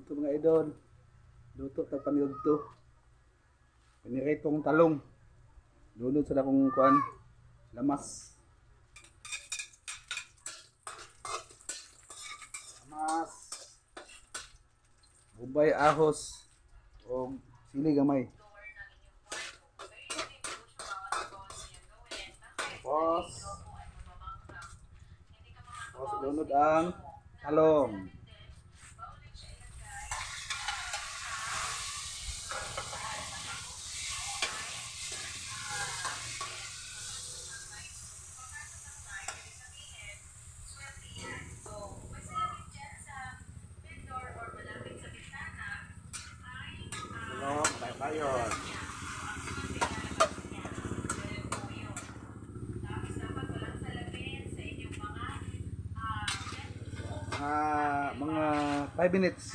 to mga idol. Luto tag paniod to. Piniritong talong. Lunod sa akong kuan. Lamas. Lamas. Bubay ahos. O sili gamay. Tapos. Tapos lunod ang talong. Tayo. Mga 5 minutes.